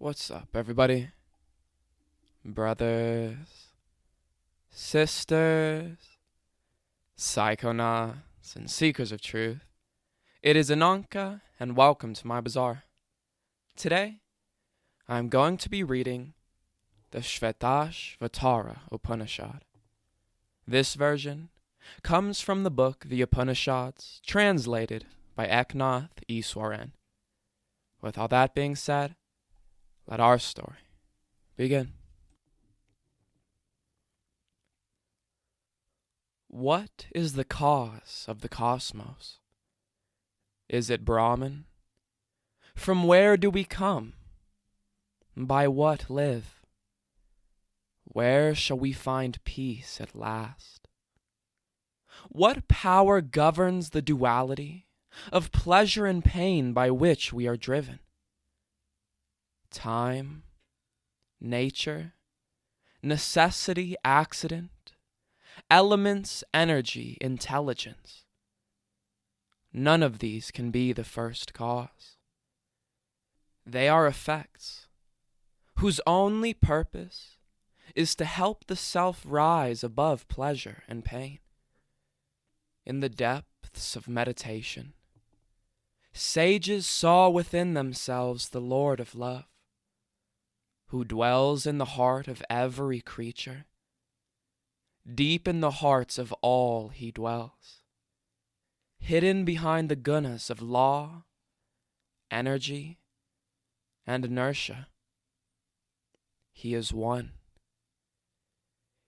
What's up, everybody? Brothers, sisters, psychonauts, and seekers of truth. It is Ananka, and welcome to my bazaar. Today, I am going to be reading the Shvetashvatara Upanishad. This version comes from the book The Upanishads, translated by Eknath Iswaran. With all that being said, let our story begin. What is the cause of the cosmos? Is it Brahman? From where do we come? By what live? Where shall we find peace at last? What power governs the duality of pleasure and pain by which we are driven? Time, nature, necessity, accident, elements, energy, intelligence. None of these can be the first cause. They are effects, whose only purpose is to help the self rise above pleasure and pain. In the depths of meditation, sages saw within themselves the Lord of love, who dwells in the heart of every creature. Deep in the hearts of all he dwells, hidden behind the gunas of law, energy, and inertia. He is one.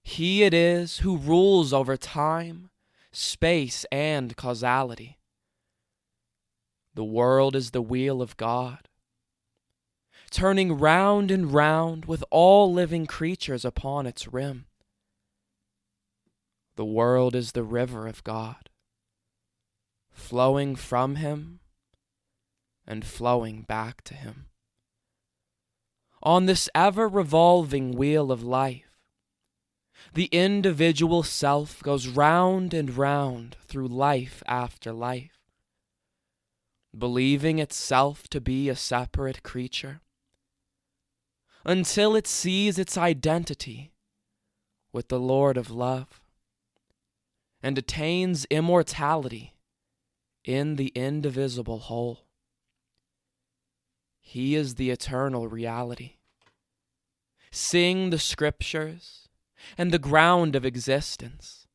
He it is who rules over time, space, and causality. The world is the wheel of God, turning round and round with all living creatures upon its rim. The world is the river of God, flowing from him and flowing back to him. On this ever-revolving wheel of life, the individual self goes round and round through life after life, believing itself to be a separate creature, until it sees its identity with the Lord of love, and attains immortality in the indivisible whole. He is the eternal reality. Sing the scriptures and the ground of existence.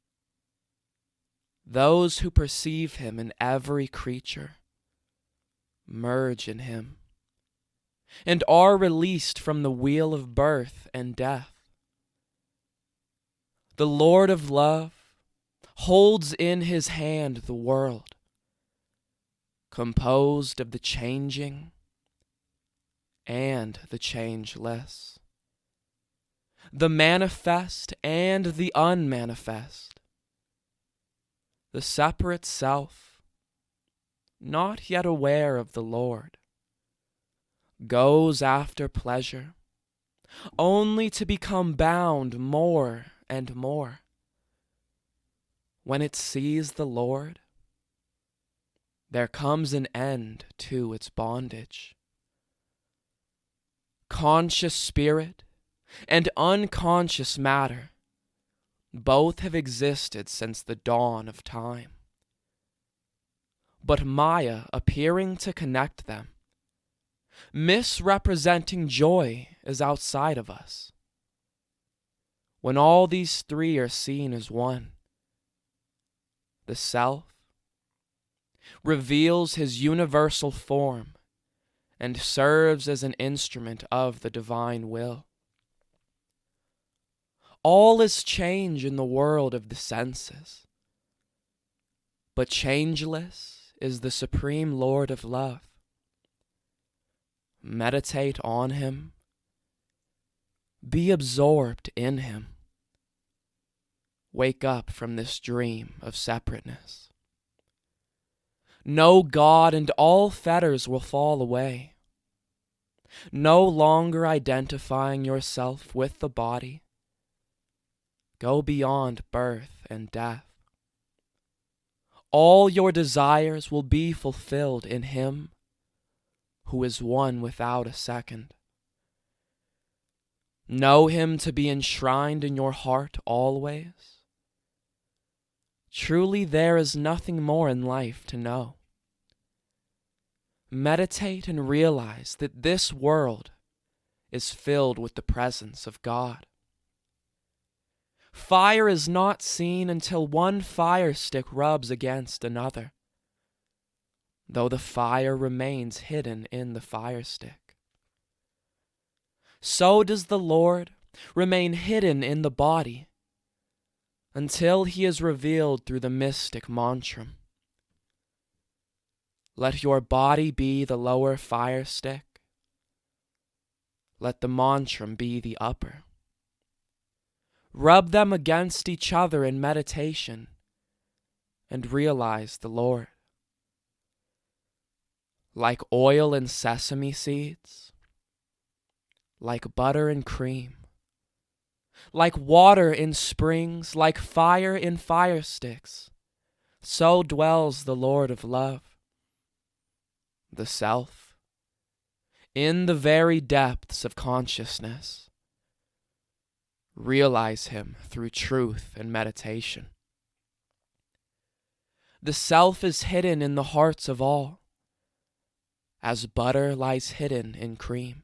Those who perceive him in every creature merge in him and are released from the wheel of birth and death. The Lord of love holds in his hand the world, composed of the changing and the changeless, the manifest and the unmanifest, the separate self, not yet aware of the Lord, goes after pleasure, only to become bound more and more. When it sees the Lord, there comes an end to its bondage. Conscious spirit and unconscious matter both have existed since the dawn of time. But Maya appearing to connect them, misrepresenting joy as outside of us. When all these three are seen as one, the self reveals his universal form and serves as an instrument of the divine will. All is change in the world of the senses, but changeless is the supreme Lord of love. Meditate on him, be absorbed in him. Wake up from this dream of separateness. Know God and all fetters will fall away. No longer identifying yourself with the body. Go beyond birth and death. All your desires will be fulfilled in him who is one without a second. Know him to be enshrined in your heart always. Truly there is nothing more in life to know. Meditate and realize that this world is filled with the presence of God. Fire is not seen until one fire stick rubs against another, though the fire remains hidden in the fire stick. So does the Lord remain hidden in the body until he is revealed through the mystic mantram. Let your body be the lower fire stick. Let the mantram be the upper. Rub them against each other in meditation and realize the Lord. Like oil and sesame seeds, like butter and cream, like water in springs, like fire in fire sticks, so dwells the Lord of love, the Self, in the very depths of consciousness. Realize him through truth and meditation. The Self is hidden in the hearts of all, as butter lies hidden in cream.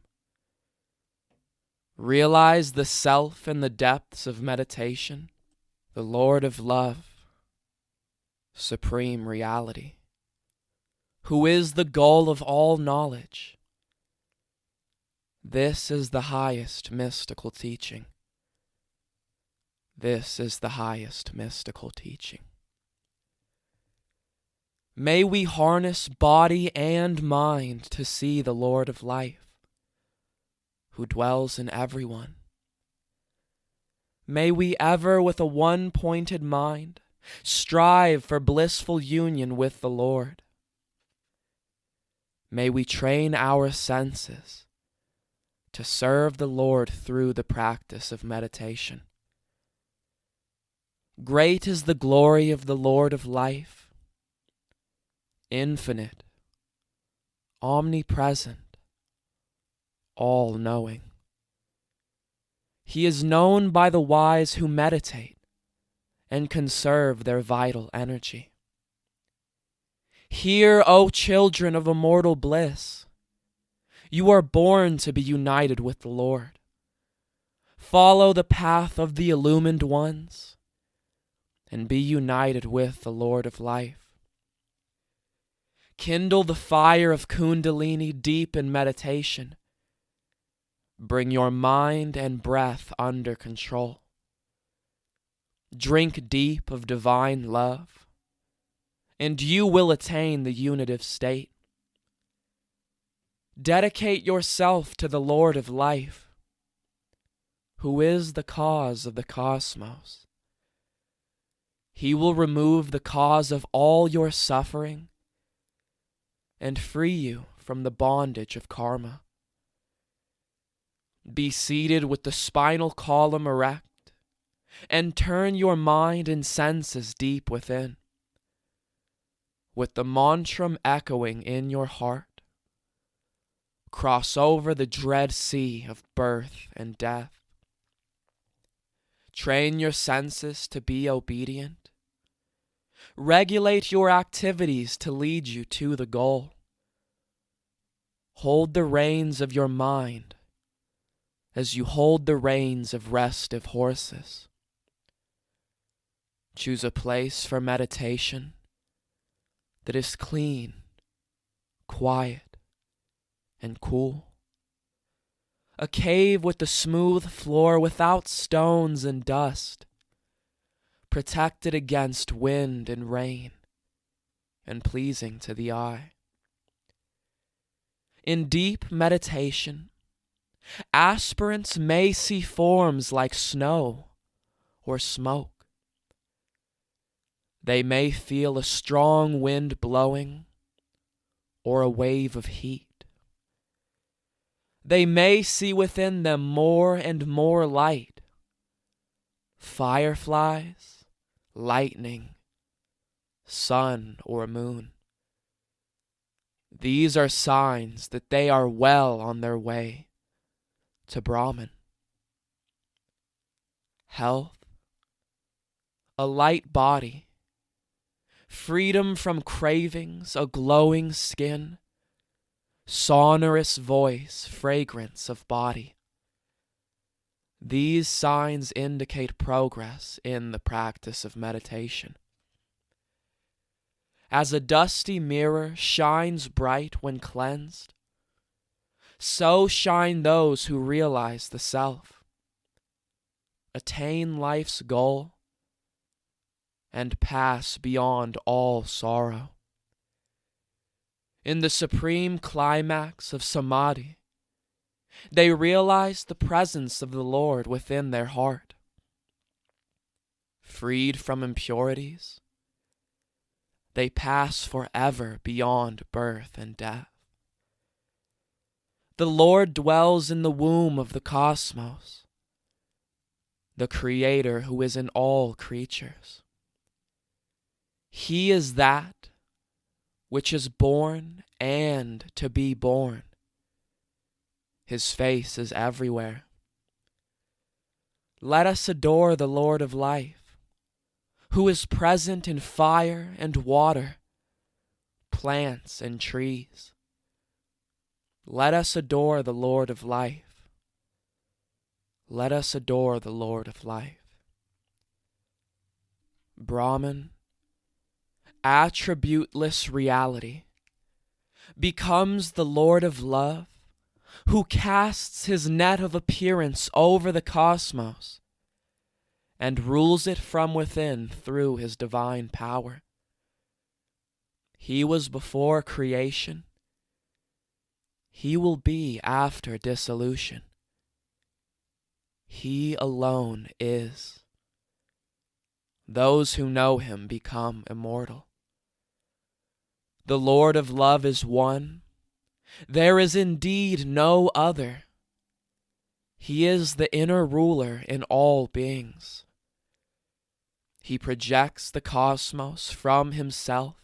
Realize the Self in the depths of meditation, the Lord of love, supreme reality, who is the goal of all knowledge. This is the highest mystical teaching. This is the highest mystical teaching. May we harness body and mind to see the Lord of life, who dwells in everyone. May we ever with a one-pointed mind strive for blissful union with the Lord. May we train our senses to serve the Lord through the practice of meditation. Great is the glory of the Lord of life, infinite, omnipresent, all-knowing. He is known by the wise who meditate and conserve their vital energy. Hear, O children of immortal bliss, you are born to be united with the Lord. Follow the path of the illumined ones and be united with the Lord of life. Kindle the fire of Kundalini deep in meditation. Bring your mind and breath under control. Drink deep of divine love, and you will attain the unitive state. Dedicate yourself to the Lord of life, who is the cause of the cosmos. He will remove the cause of all your suffering and free you from the bondage of karma. Be seated with the spinal column erect and turn your mind and senses deep within. With the mantram echoing in your heart, cross over the dread sea of birth and death. Train your senses to be obedient. Regulate your activities to lead you to the goal. Hold the reins of your mind as you hold the reins of restive horses. Choose a place for meditation that is clean, quiet, and cool. A cave with a smooth floor without stones and dust, protected against wind and rain, and pleasing to the eye. In deep meditation, aspirants may see forms like snow or smoke. They may feel a strong wind blowing or a wave of heat. They may see within them more and more light, fireflies, lightning, sun or moon. These are signs that they are well on their way to Brahman. health, a light body, freedom from cravings, a glowing skin, sonorous voice, fragrance of body. These signs indicate progress in the practice of meditation. As a dusty mirror shines bright when cleansed, so shine those who realize the self, attain life's goal, and pass beyond all sorrow. In the supreme climax of samadhi, they realize the presence of the Lord within their heart. Freed from impurities, they pass forever beyond birth and death. The Lord dwells in the womb of the cosmos, the Creator who is in all creatures. He is that which is born and to be born. His face is everywhere. Let us adore the Lord of life, who is present in fire and water, plants and trees. Let us adore the Lord of life. Let us adore the Lord of life. Brahman, attributeless reality, becomes the Lord of love, who casts his net of appearance over the cosmos and rules it from within through his divine power. He was before creation. He will be after dissolution. He alone is. Those who know him become immortal. The Lord of love is one. There is indeed no other. He is the inner ruler in all beings. He projects the cosmos from himself,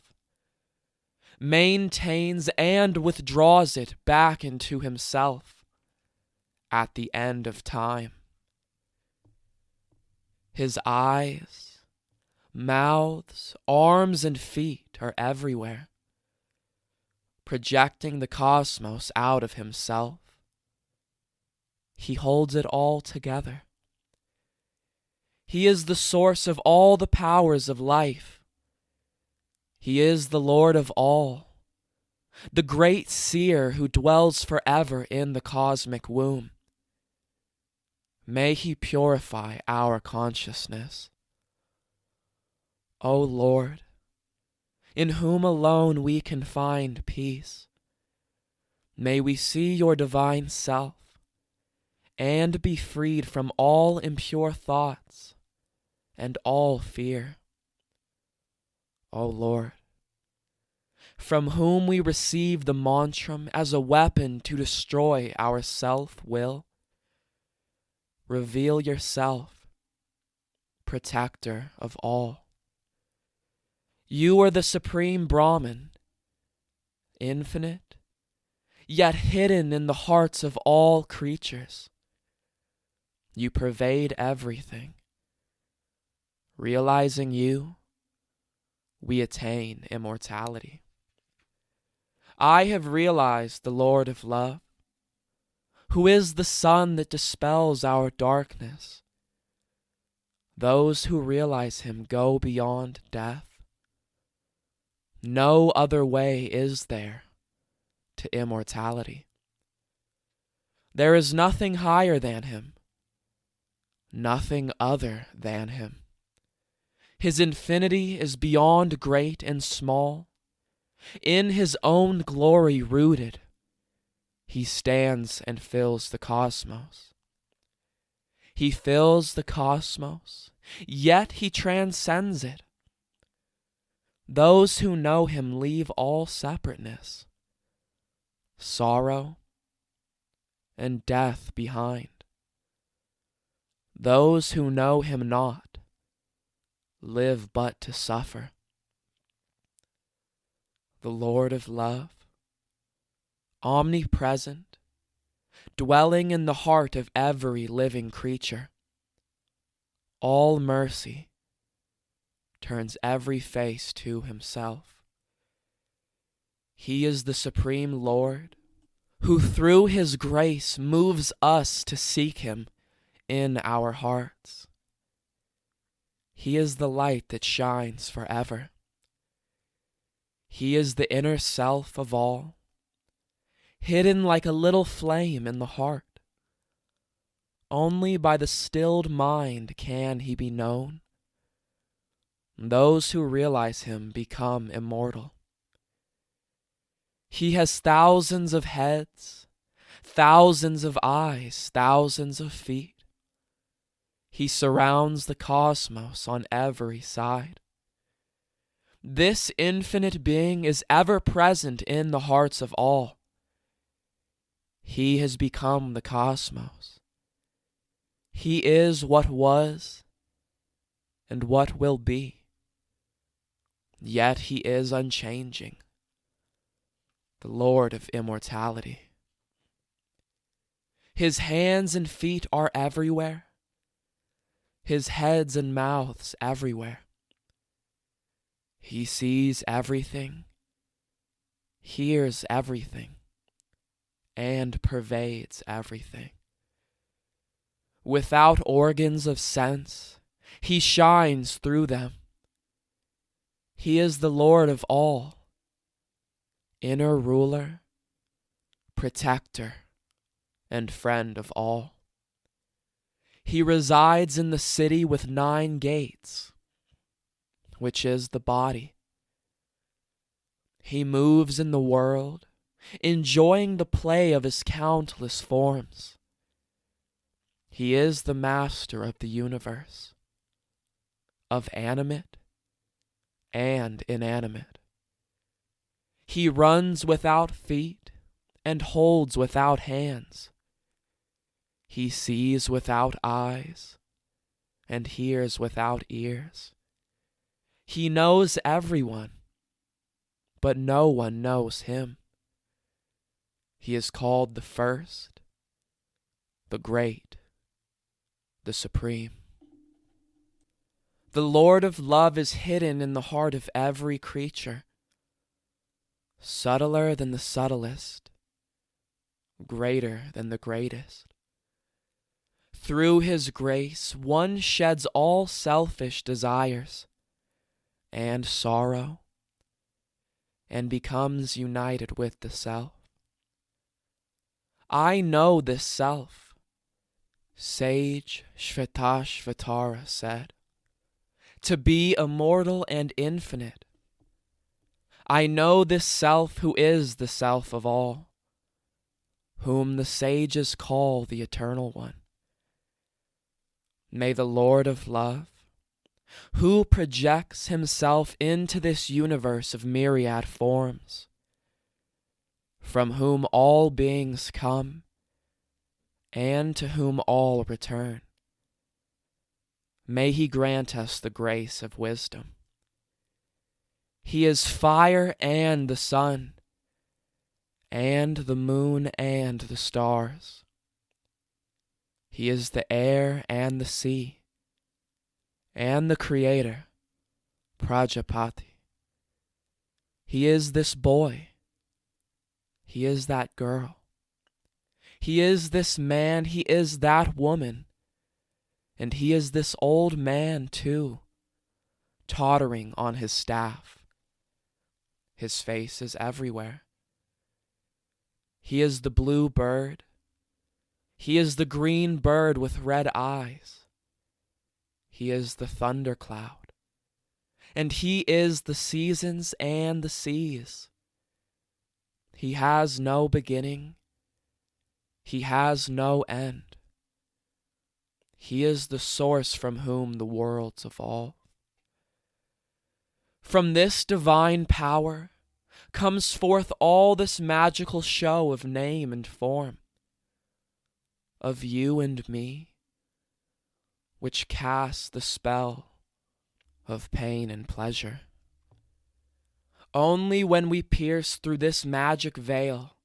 maintains and withdraws it back into himself at the end of time. His eyes, mouths, arms, and feet are everywhere, projecting the cosmos out of himself. He holds it all together. He is the source of all the powers of life. He is the Lord of all, the great seer who dwells forever in the cosmic womb. May he purify our consciousness. O Lord, in whom alone we can find peace, may we see your divine self and be freed from all impure thoughts and all fear. O Lord, from whom we receive the mantram as a weapon to destroy our self-will, reveal yourself, protector of all. You are the supreme Brahman, infinite, yet hidden in the hearts of all creatures. You pervade everything. Realizing you, we attain immortality. I have realized the Lord of love, who is the sun that dispels our darkness. Those who realize him go beyond death. No other way is there to immortality. There is nothing higher than him, nothing other than him. His infinity is beyond great and small. In his own glory rooted, he stands and fills the cosmos. He fills the cosmos, yet he transcends it. Those who know him leave all separateness, sorrow, and death behind. Those who know him not live but to suffer. The Lord of love, omnipresent, dwelling in the heart of every living creature, all mercy, turns every face to himself. He is the Supreme Lord, who through his grace moves us to seek him in our hearts. He is the light that shines forever. He is the inner self of all, hidden like a little flame in the heart. Only by the stilled mind can he be known. Those who realize him become immortal. He has thousands of heads, thousands of eyes, thousands of feet. He surrounds the cosmos on every side. This infinite being is ever present in the hearts of all. He has become the cosmos. He is what was and what will be. Yet he is unchanging, the Lord of immortality. His hands and feet are everywhere, his heads and mouths everywhere. He sees everything, hears everything, and pervades everything. Without organs of sense, he shines through them. He is the Lord of all, inner ruler, protector, and friend of all. He resides in the city with 9 gates, which is the body. He moves in the world, enjoying the play of his countless forms. He is the master of the universe, of animate and inanimate. He runs without feet and holds without hands. He sees without eyes and hears without ears. He knows everyone, but no one knows him. He is called the first, the great, the supreme. The Lord of love is hidden in the heart of every creature, subtler than the subtlest, greater than the greatest. Through his grace, one sheds all selfish desires and sorrow, and becomes united with the self. I know this self, sage Shvetashvatara said, to be immortal and infinite. I know this self who is the self of all, whom the sages call the Eternal One. May the Lord of love, who projects himself into this universe of myriad forms, from whom all beings come, and to whom all return, may he grant us the grace of wisdom. He is fire and the sun, and the moon and the stars. He is the air and the sea, and the Creator, Prajapati. He is this boy. He is that girl. He is this man. He is that woman. And he is this old man too, tottering on his staff. His face is everywhere. He is the blue bird. He is the green bird with red eyes. He is the thundercloud. And he is the seasons and the seas. He has no beginning. He has no end. He is the source from whom the worlds evolve. From this divine power comes forth all this magical show of name and form, of you and me, which casts the spell of pain and pleasure. Only when we pierce through this magic veil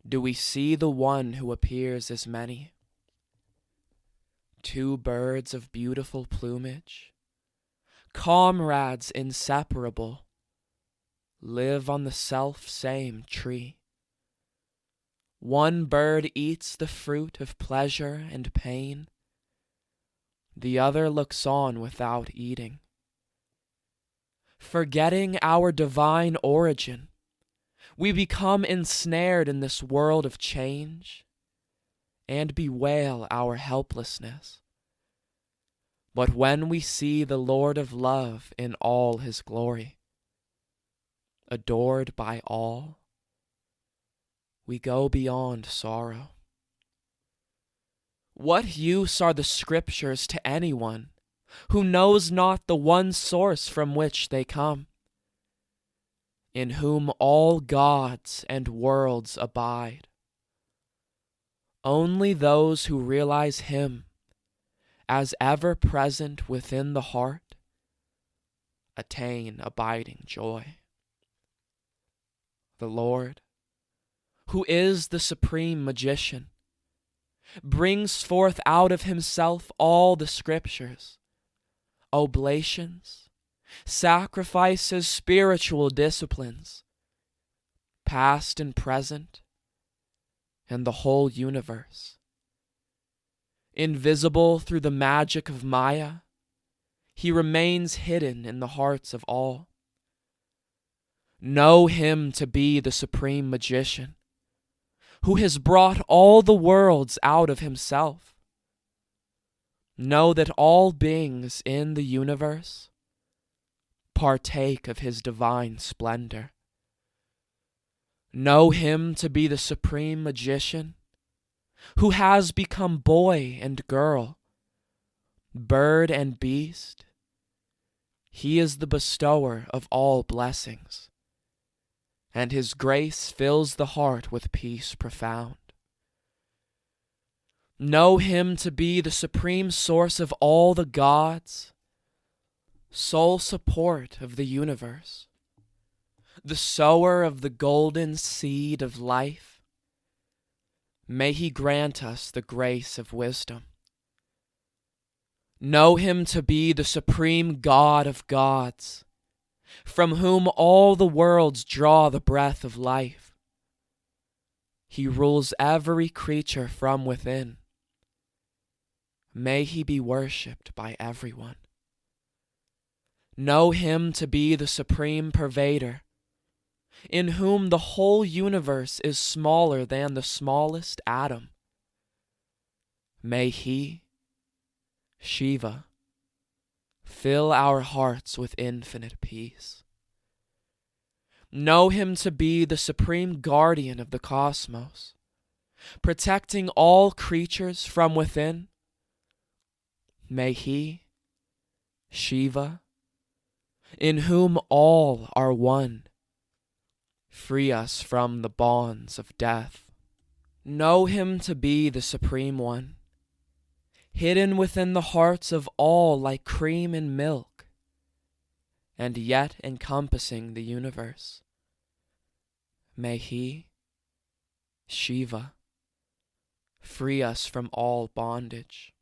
do we see the one who appears as many. Two birds of beautiful plumage, comrades inseparable, live on the self-same tree. One bird eats the fruit of pleasure and pain, the other looks on without eating. Forgetting our divine origin, we become ensnared in this world of change and bewail our helplessness. But when we see the Lord of love in all his glory, adored by all, we go beyond sorrow. What use are the scriptures to anyone who knows not the one source from which they come, in whom all gods and worlds abide? Only those who realize him as ever present within the heart attain abiding joy. The Lord, who is the supreme magician, brings forth out of himself all the scriptures, oblations, sacrifices, spiritual disciplines, past and present, and the whole universe. Invisible through the magic of Maya, he remains hidden in the hearts of all. Know him to be the supreme magician, who has brought all the worlds out of himself. Know that all beings in the universe partake of his divine splendor. Know him to be the supreme magician, who has become boy and girl, bird and beast. He is the bestower of all blessings, and his grace fills the heart with peace profound. Know him to be the supreme source of all the gods, sole support of the universe, the sower of the golden seed of life. May he grant us the grace of wisdom. Know him to be the supreme God of gods, from whom all the worlds draw the breath of life. He rules every creature from within. May he be worshipped by everyone. Know him to be the supreme pervader, in whom the whole universe is smaller than the smallest atom. May he, Shiva, fill our hearts with infinite peace. Know him to be the supreme guardian of the cosmos, protecting all creatures from within. May he, Shiva, in whom all are one, free us from the bonds of death. Know him to be the Supreme One, hidden within the hearts of all like cream in milk, and yet encompassing the universe. May he, Shiva, free us from all bondage.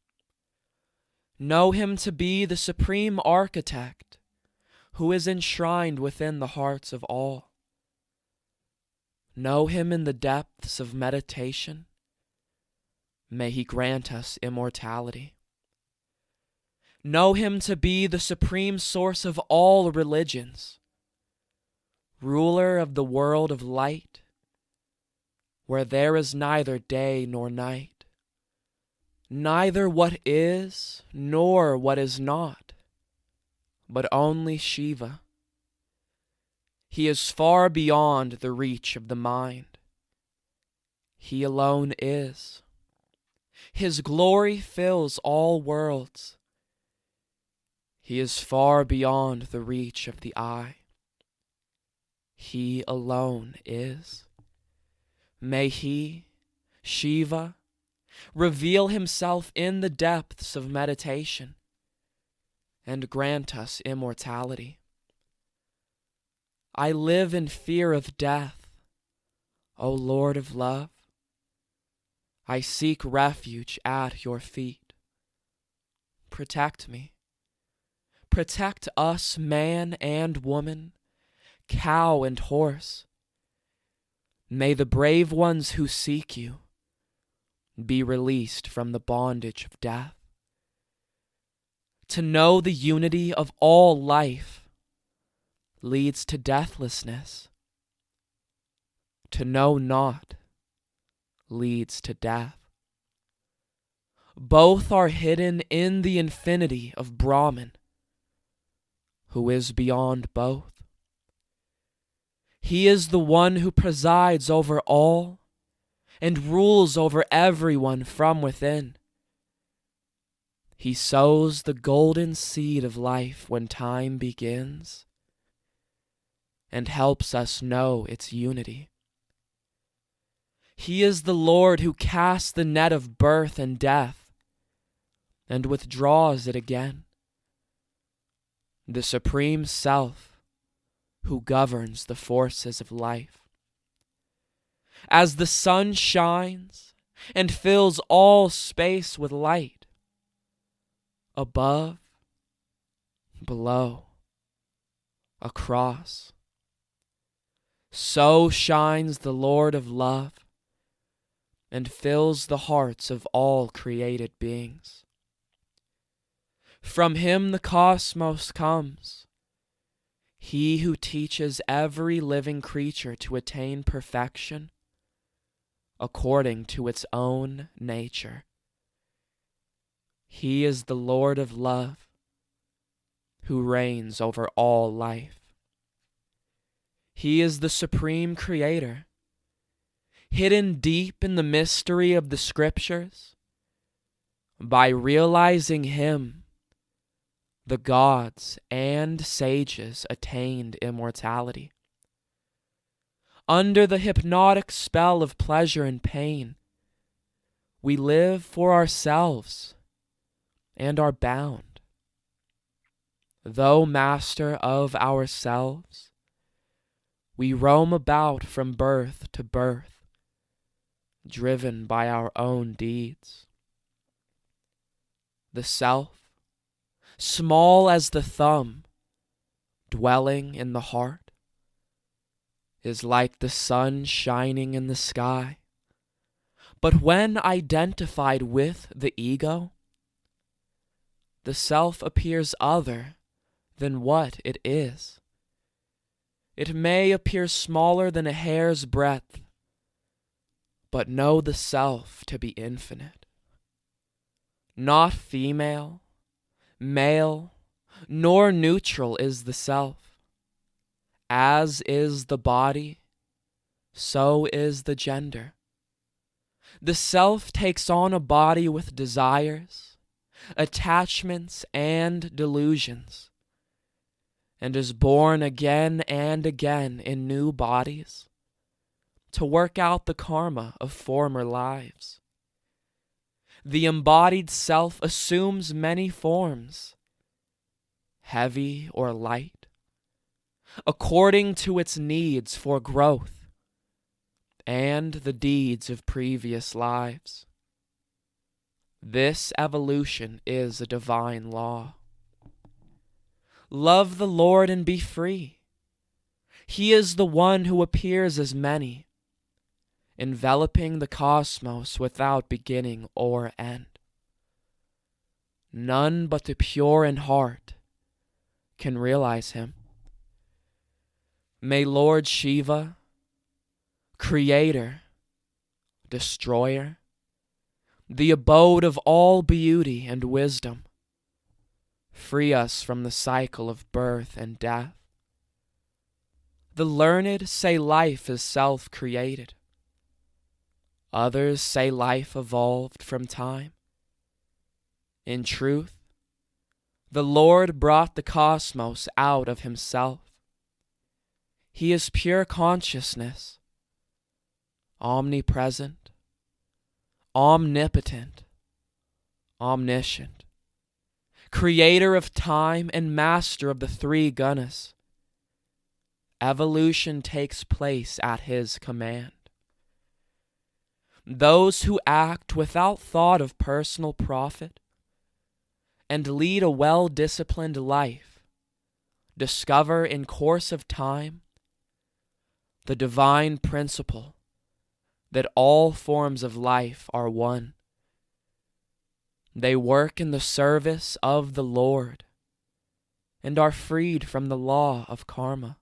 Know him to be the supreme architect, who is enshrined within the hearts of all. Know him in the depths of meditation. May he grant us immortality. Know him to be the supreme source of all religions, ruler of the world of light, where there is neither day nor night, neither what is nor what is not, but only Shiva. He is far beyond the reach of the mind. He alone is. His glory fills all worlds. He is far beyond the reach of the eye. He alone is. May he, Shiva, reveal himself in the depths of meditation and grant us immortality. I live in fear of death, O Lord of love. I seek refuge at your feet. protect me. Protect us, man and woman, cow and horse. May the brave ones who seek you be released from the bondage of death. To know the unity of all life leads to deathlessness. To know not leads to death. Both are hidden in the infinity of Brahman, who is beyond both. He is the one who presides over all and rules over everyone from within. He sows the golden seed of life when time begins and helps us know its unity. He is the Lord who casts the net of birth and death and withdraws it again. The Supreme Self who governs the forces of life. As the sun shines and fills all space with light, above, below, across, so shines the Lord of love and fills the hearts of all created beings. From him the cosmos comes, he who teaches every living creature to attain perfection according to its own nature. He is the Lord of love who reigns over all life. He is the supreme creator, hidden deep in the mystery of the scriptures. By realizing him, the gods and sages attained immortality. Under the hypnotic spell of pleasure and pain, we live for ourselves and are bound. Though master of ourselves, we roam about from birth to birth, driven by our own deeds. The self, small as the thumb, dwelling in the heart, is like the sun shining in the sky. But when identified with the ego, the self appears other than what it is. It may appear smaller than a hair's breadth, but know the self to be infinite. Not female, male, nor neutral is the self. As is the body, so is the gender. The self takes on a body with desires, attachments, and delusions, and is born again and again in new bodies to work out the karma of former lives. The embodied self assumes many forms, heavy or light, according to its needs for growth and the deeds of previous lives. This evolution is a divine law. Love the Lord and be free. He is the one who appears as many, enveloping the cosmos without beginning or end. None but the pure in heart can realize him. May Lord Shiva, Creator, Destroyer, the abode of all beauty and wisdom, free us from the cycle of birth and death. The learned say life is self-created. Others say life evolved from time. In truth, the Lord brought the cosmos out of himself. He is pure consciousness, omnipresent, omnipotent, omniscient, creator of time and master of the three gunas. Evolution takes place at his command. Those who act without thought of personal profit and lead a well-disciplined life, discover in course of time the divine principle that all forms of life are one. They work in the service of the Lord and are freed from the law of karma.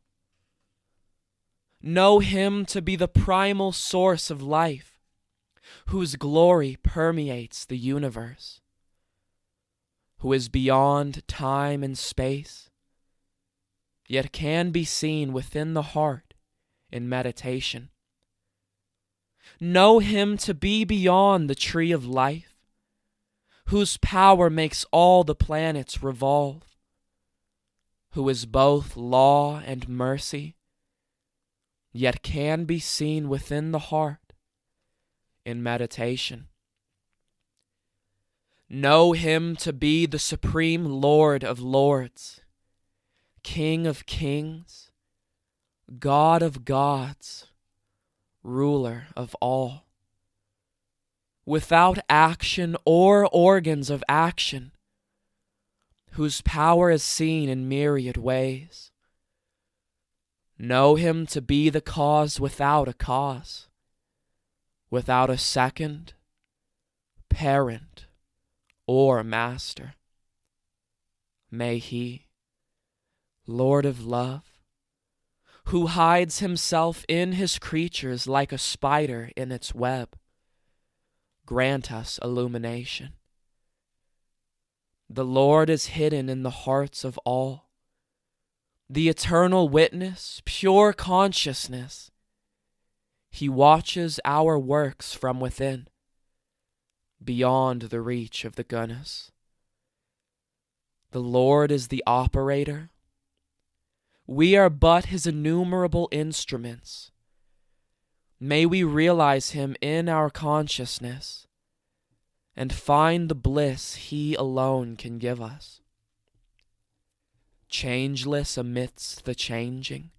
Know Him to be the primal source of life, whose glory permeates the universe, who is beyond time and space, yet can be seen within the heart in meditation. Know Him to be beyond the tree of life, whose power makes all the planets revolve, who is both law and mercy, yet can be seen within the heart in meditation. Know Him to be the supreme Lord of lords, King of kings, God of gods, ruler of all. Without action or organs of action, whose power is seen in myriad ways. Know Him to be the cause without a cause, without a second, parent, or master. May He, Lord of love, who hides Himself in His creatures like a spider in its web, grant us illumination. The Lord is hidden in the hearts of all, the eternal witness, pure consciousness. He watches our works from within, beyond the reach of the gunas. The Lord is the operator. We are but His innumerable instruments. May we realize Him in our consciousness and find the bliss He alone can give us. Changeless amidst the changing,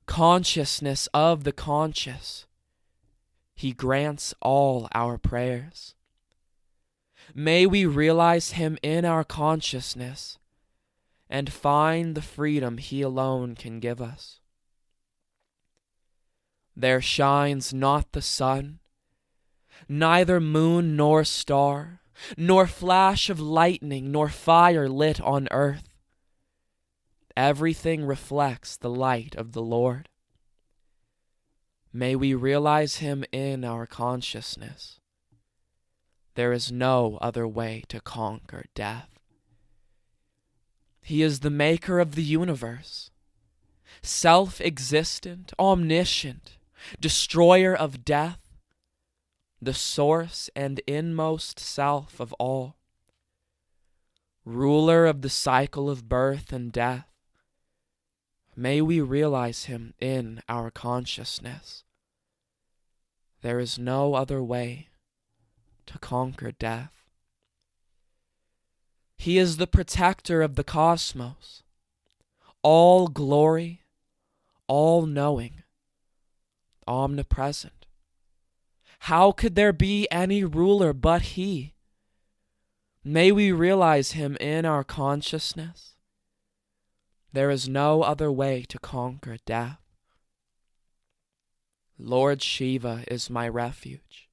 consciousness of the conscious, He grants all our prayers. May we realize Him in our consciousness and find the freedom He alone can give us. There shines not the sun, neither moon nor star, nor flash of lightning, nor fire lit on earth. Everything reflects the light of the Lord. May we realize Him in our consciousness. There is no other way to conquer death. He is the maker of the universe, self-existent, omniscient, destroyer of death, the source and inmost self of all, ruler of the cycle of birth and death. May we realize Him in our consciousness. There is no other way to conquer death. He is the protector of the cosmos, all glory, all-knowing, omnipresent. How could there be any ruler but He? May we realize Him in our consciousness. There is no other way to conquer death. Lord Shiva is my refuge,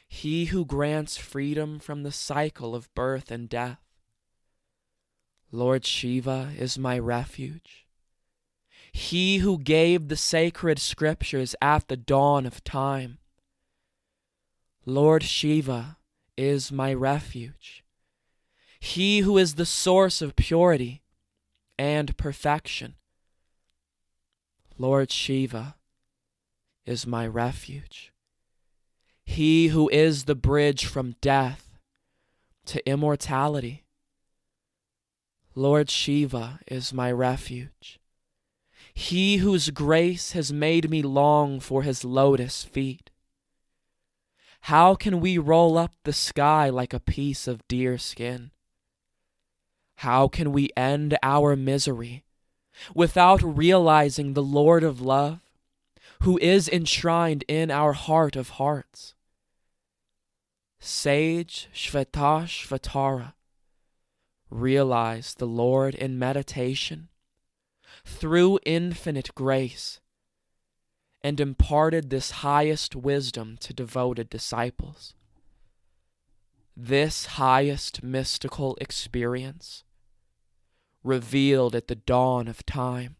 He who grants freedom from the cycle of birth and death. Lord Shiva is my refuge, He who gave the sacred scriptures at the dawn of time. Lord Shiva is my refuge, He who is the source of purity and perfection. Lord Shiva is my refuge, He who is the bridge from death to immortality. Lord Shiva is my refuge, He whose grace has made me long for His lotus feet. How can we roll up the sky like a piece of deer skin? How can we end our misery without realizing the Lord of love, who is enshrined in our heart of hearts? Sage Shvetashvatara realized the Lord in meditation through infinite grace and imparted this highest wisdom to devoted disciples. This highest mystical experience, revealed at the dawn of time,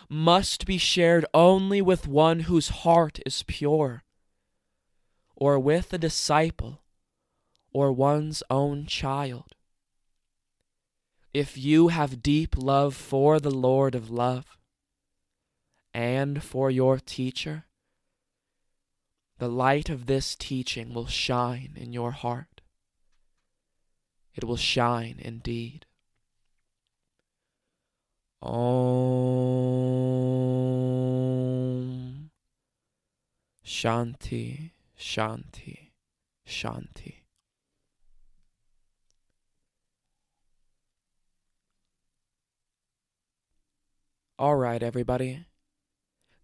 must be shared only with one whose heart is pure, or with a disciple, or one's own child. If you have deep love for the Lord of love, and for your teacher, the light of this teaching will shine in your heart. It will shine indeed. Om Shanti, Shanti, Shanti. All right, everybody.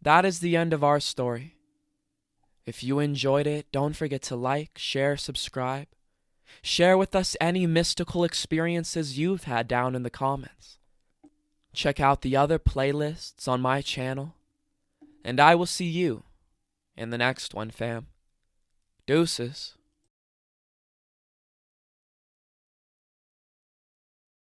That is the end of our story. If you enjoyed it, don't forget to like, share, subscribe. Share with us any mystical experiences you've had down in the comments. Check out the other playlists on my channel. And I will see you in the next one, fam. Deuces.